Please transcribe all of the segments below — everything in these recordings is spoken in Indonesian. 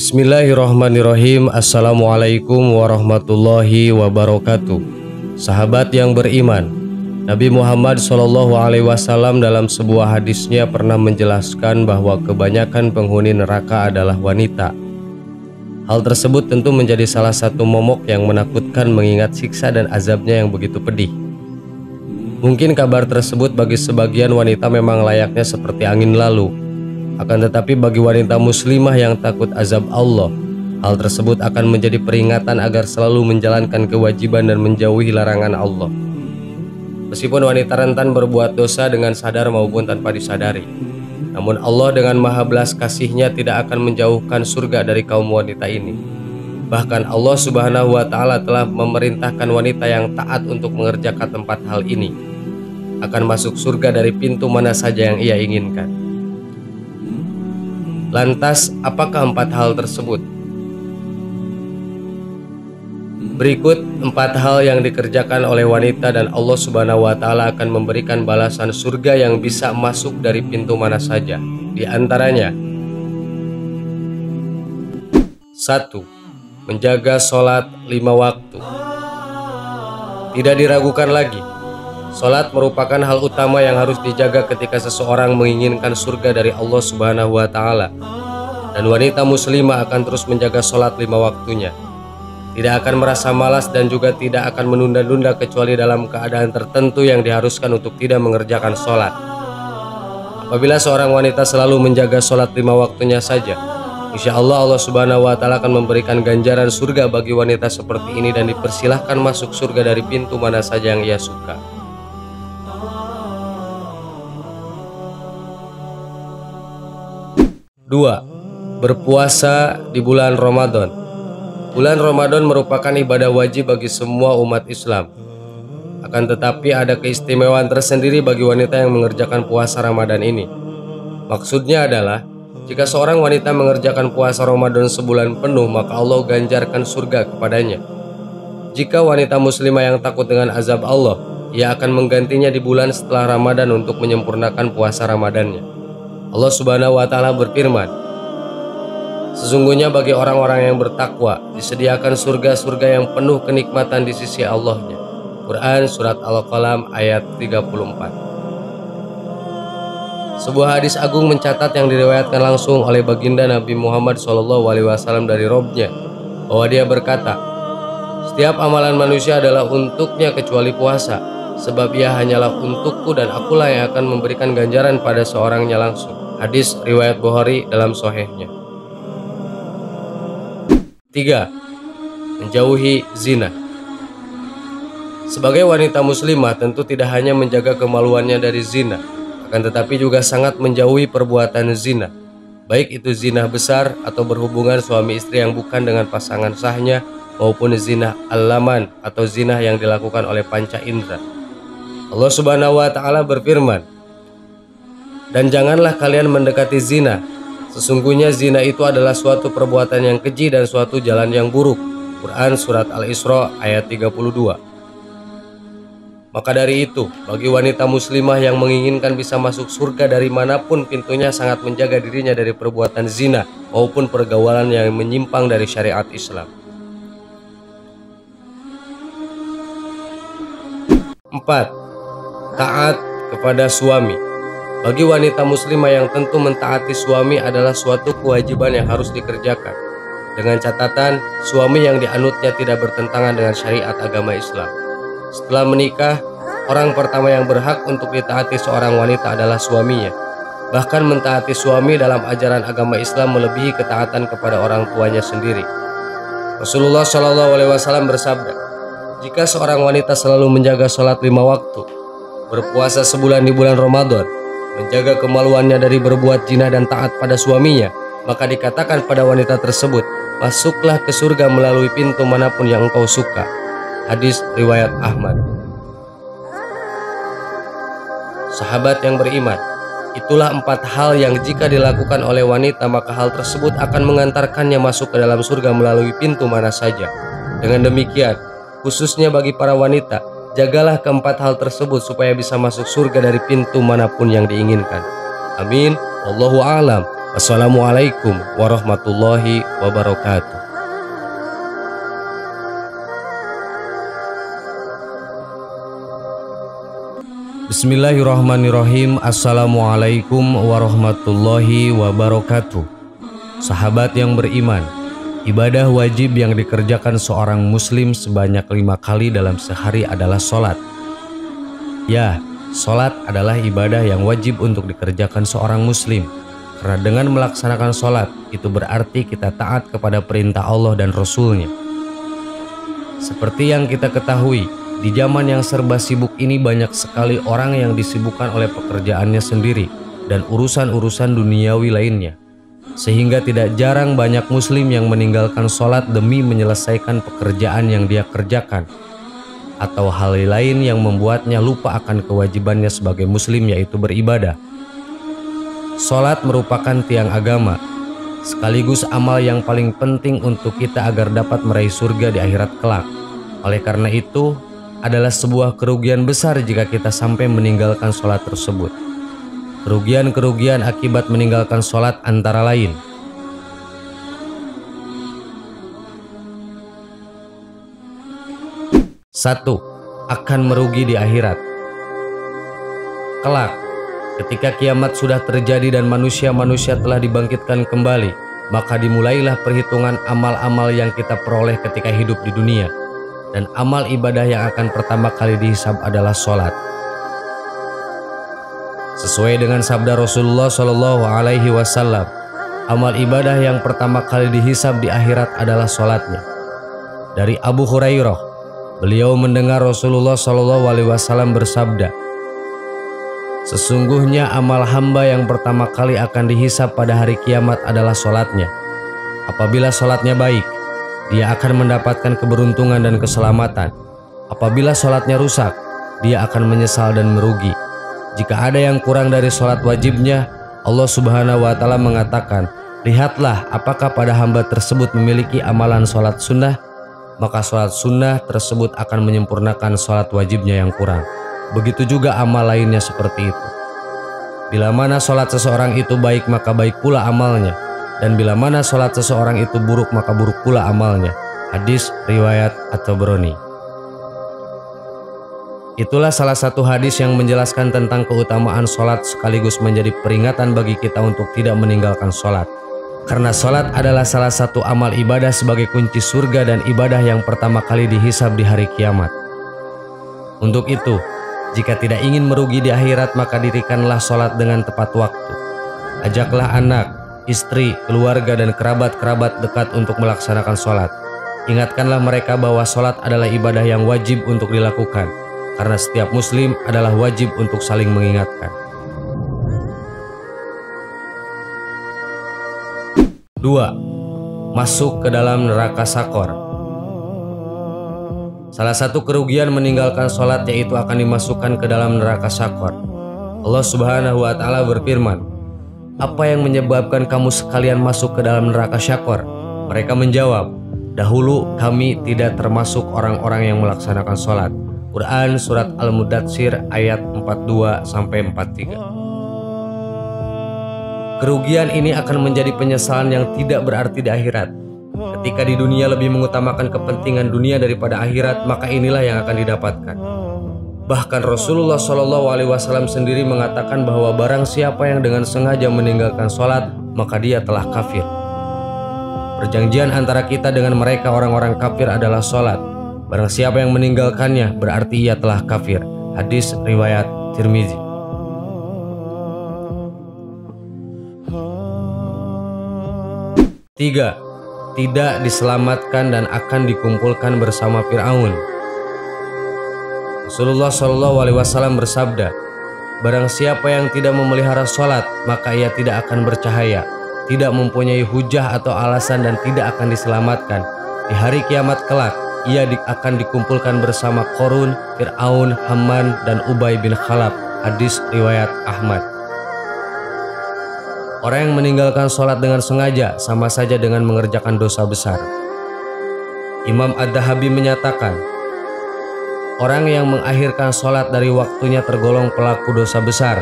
Bismillahirrahmanirrahim. Assalamualaikum warahmatullahi wabarakatuh. Sahabat yang beriman, Nabi Muhammad SAW dalam sebuah hadisnya pernah menjelaskan bahwa kebanyakan penghuni neraka adalah wanita. Hal tersebut tentu menjadi salah satu momok yang menakutkan mengingat siksa dan azabnya yang begitu pedih. Mungkin kabar tersebut bagi sebagian wanita memang layaknya seperti angin lalu. Akan tetapi bagi wanita muslimah yang takut azab Allah, hal tersebut akan menjadi peringatan agar selalu menjalankan kewajiban dan menjauhi larangan Allah. Meskipun wanita rentan berbuat dosa dengan sadar maupun tanpa disadari, namun Allah dengan maha belas kasih-Nya tidak akan menjauhkan surga dari kaum wanita ini. Bahkan Allah Subhanahu wa Ta'ala telah memerintahkan wanita yang taat untuk mengerjakan 4 hal ini akan masuk surga dari pintu mana saja yang ia inginkan. Lantas, apakah 4 hal tersebut? Berikut 4 hal yang dikerjakan oleh wanita dan Allah Subhanahu wa Ta'ala akan memberikan balasan surga yang bisa masuk dari pintu mana saja. Di antaranya, 1. Menjaga sholat 5 waktu. Tidak diragukan lagi, sholat merupakan hal utama yang harus dijaga ketika seseorang menginginkan surga dari Allah Subhanahu wa Ta'ala. Dan wanita muslimah akan terus menjaga sholat 5 waktunya. Tidak akan merasa malas dan juga tidak akan menunda-nunda kecuali dalam keadaan tertentu yang diharuskan untuk tidak mengerjakan sholat. Apabila seorang wanita selalu menjaga sholat 5 waktunya saja, insya Allah Allah Subhanahu wa Ta'ala akan memberikan ganjaran surga bagi wanita seperti ini dan dipersilahkan masuk surga dari pintu mana saja yang ia suka. 2. Berpuasa di bulan Ramadan. Bulan Ramadan merupakan ibadah wajib bagi semua umat Islam. Akan tetapi ada keistimewaan tersendiri bagi wanita yang mengerjakan puasa Ramadan ini. Maksudnya adalah, jika seorang wanita mengerjakan puasa Ramadan sebulan penuh, maka Allah ganjarkan surga kepadanya. Jika wanita muslimah yang takut dengan azab Allah, ia akan menggantinya di bulan setelah Ramadan untuk menyempurnakan puasa Ramadannya. Allah Subhanahu wa Ta'ala berfirman, sesungguhnya bagi orang-orang yang bertakwa disediakan surga-surga yang penuh kenikmatan di sisi Allah-Nya. Quran Surat Al-Qalam ayat 34. Sebuah hadis agung mencatat yang diriwayatkan langsung oleh baginda Nabi Muhammad SAW dari Robnya, bahwa dia berkata, setiap amalan manusia adalah untuknya kecuali puasa, sebab ia hanyalah untukku dan akulah yang akan memberikan ganjaran pada seorangnya langsung. Hadis riwayat Bukhari dalam Sahihnya. 3. Menjauhi zina. Sebagai wanita muslimah tentu tidak hanya menjaga kemaluannya dari zina, akan tetapi juga sangat menjauhi perbuatan zina, baik itu zina besar atau berhubungan suami istri yang bukan dengan pasangan sahnya, maupun zina al-laman atau zina yang dilakukan oleh panca indera. Allah Subhanahu wa Ta'ala berfirman, dan janganlah kalian mendekati zina. Sesungguhnya zina itu adalah suatu perbuatan yang keji dan suatu jalan yang buruk. Quran Surat Al-Isra ayat 32. Maka dari itu, bagi wanita muslimah yang menginginkan bisa masuk surga dari manapun pintunya, sangat menjaga dirinya dari perbuatan zina maupun pergaulan yang menyimpang dari syariat Islam. 4. Taat kepada suami. Bagi wanita muslimah yang tentu mentaati suami adalah suatu kewajiban yang harus dikerjakan, dengan catatan suami yang dianutnya tidak bertentangan dengan syariat agama Islam. Setelah menikah, orang pertama yang berhak untuk ditaati seorang wanita adalah suaminya. Bahkan mentaati suami dalam ajaran agama Islam melebihi ketaatan kepada orang tuanya sendiri. Rasulullah SAW bersabda, jika seorang wanita selalu menjaga sholat 5 waktu, berpuasa sebulan di bulan Ramadan, menjaga kemaluannya dari berbuat zina dan taat pada suaminya, maka dikatakan pada wanita tersebut, masuklah ke surga melalui pintu manapun yang engkau suka. Hadis riwayat Ahmad. Sahabat yang beriman, itulah 4 hal yang jika dilakukan oleh wanita, maka hal tersebut akan mengantarkannya masuk ke dalam surga melalui pintu mana saja. Dengan demikian, khususnya bagi para wanita, jagalah keempat hal tersebut supaya bisa masuk surga dari pintu manapun yang diinginkan. Amin. Wallahu a'lam. Assalamualaikum warahmatullahi wabarakatuh. Bismillahirrahmanirrahim. Assalamualaikum warahmatullahi wabarakatuh. Sahabat yang beriman, ibadah wajib yang dikerjakan seorang muslim sebanyak 5 kali dalam sehari adalah sholat. Ya, sholat adalah ibadah yang wajib untuk dikerjakan seorang muslim. Karena dengan melaksanakan sholat, itu berarti kita taat kepada perintah Allah dan Rasul-Nya. Seperti yang kita ketahui, di zaman yang serba sibuk ini banyak sekali orang yang disibukkan oleh pekerjaannya sendiri dan urusan-urusan duniawi lainnya. Sehingga tidak jarang banyak muslim yang meninggalkan sholat demi menyelesaikan pekerjaan yang dia kerjakan, atau hal lain yang membuatnya lupa akan kewajibannya sebagai muslim, yaitu beribadah. Sholat merupakan tiang agama, sekaligus amal yang paling penting untuk kita agar dapat meraih surga di akhirat kelak. Oleh karena itu, adalah sebuah kerugian besar jika kita sampai meninggalkan sholat tersebut. Kerugian-kerugian akibat meninggalkan sholat antara lain: 1. Akan merugi di akhirat. Kelak, ketika kiamat sudah terjadi dan manusia-manusia telah dibangkitkan kembali, maka dimulailah perhitungan amal-amal yang kita peroleh ketika hidup di dunia. Dan amal ibadah yang akan pertama kali dihisab adalah sholat. Sesuai dengan sabda Rasulullah SAW, amal ibadah yang pertama kali dihisab di akhirat adalah sholatnya. Dari Abu Hurairah, beliau mendengar Rasulullah SAW bersabda, "Sesungguhnya amal hamba yang pertama kali akan dihisab pada hari kiamat adalah sholatnya. Apabila sholatnya baik, dia akan mendapatkan keberuntungan dan keselamatan. Apabila sholatnya rusak, dia akan menyesal dan merugi. Jika ada yang kurang dari sholat wajibnya, Allah Subhanahu wa Ta'ala mengatakan, 'Lihatlah apakah pada hamba tersebut memiliki amalan sholat sunnah, maka sholat sunnah tersebut akan menyempurnakan sholat wajibnya yang kurang.' Begitu juga amal lainnya seperti itu. Bila mana sholat seseorang itu baik, maka baik pula amalnya. Dan bila mana sholat seseorang itu buruk, maka buruk pula amalnya." Hadis riwayat At-Tabrani. Itulah salah satu hadis yang menjelaskan tentang keutamaan sholat, sekaligus menjadi peringatan bagi kita untuk tidak meninggalkan sholat. Karena sholat adalah salah satu amal ibadah sebagai kunci surga dan ibadah yang pertama kali dihisab di hari kiamat. Untuk itu, jika tidak ingin merugi di akhirat, maka dirikanlah sholat dengan tepat waktu. Ajaklah anak, istri, keluarga, dan kerabat-kerabat dekat untuk melaksanakan sholat. Ingatkanlah mereka bahwa sholat adalah ibadah yang wajib untuk dilakukan, karena setiap muslim adalah wajib untuk saling mengingatkan. 2. Masuk ke dalam neraka sakor. Salah satu kerugian meninggalkan sholat yaitu akan dimasukkan ke dalam neraka sakor. Allah Subhanahu wa Ta'ala berfirman, "Apa yang menyebabkan kamu sekalian masuk ke dalam neraka syakor?" Mereka menjawab, "Dahulu kami tidak termasuk orang-orang yang melaksanakan sholat." Quran Surat Al-Mudatsir ayat 42-43. Kerugian ini akan menjadi penyesalan yang tidak berarti di akhirat. Ketika di dunia lebih mengutamakan kepentingan dunia daripada akhirat, maka inilah yang akan didapatkan. Bahkan Rasulullah SAW sendiri mengatakan bahwa barang siapa yang dengan sengaja meninggalkan sholat, maka dia telah kafir. Perjanjian antara kita dengan mereka orang-orang kafir adalah sholat. Barang siapa yang meninggalkannya, berarti ia telah kafir. Hadis riwayat Tirmizi. 3. Tidak diselamatkan dan akan dikumpulkan bersama Fir'aun. Rasulullah SAW bersabda, "Barang siapa yang tidak memelihara sholat, maka ia tidak akan bercahaya, tidak mempunyai hujah atau alasan, dan tidak akan diselamatkan. Di hari kiamat kelak, ia akan dikumpulkan bersama Qarun, Fir'aun, Haman, dan Ubay bin Khalaf." Hadis riwayat Ahmad. Orang yang meninggalkan sholat dengan sengaja sama saja dengan mengerjakan dosa besar. Imam Ad-Dahabi menyatakan, orang yang mengakhirkan sholat dari waktunya tergolong pelaku dosa besar.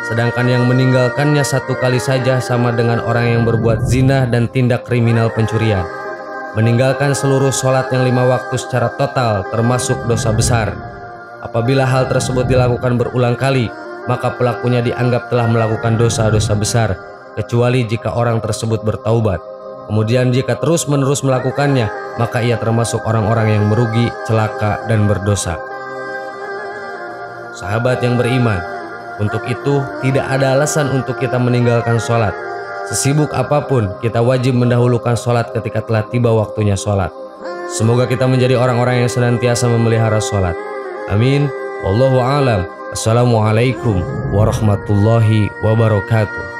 Sedangkan yang meninggalkannya satu kali saja sama dengan orang yang berbuat zina dan tindak kriminal pencurian. Meninggalkan seluruh sholat yang 5 waktu secara total termasuk dosa besar. Apabila hal tersebut dilakukan berulang kali, maka pelakunya dianggap telah melakukan dosa-dosa besar, kecuali jika orang tersebut bertaubat. Kemudian jika terus-menerus melakukannya, maka ia termasuk orang-orang yang merugi, celaka, dan berdosa. Sahabat yang beriman, untuk itu tidak ada alasan untuk kita meninggalkan sholat. Sesibuk apapun, kita wajib mendahulukan sholat ketika telah tiba waktunya sholat. Semoga kita menjadi orang-orang yang senantiasa memelihara sholat. Amin. Wallahu a'lam. Assalamualaikum warahmatullahi wabarakatuh.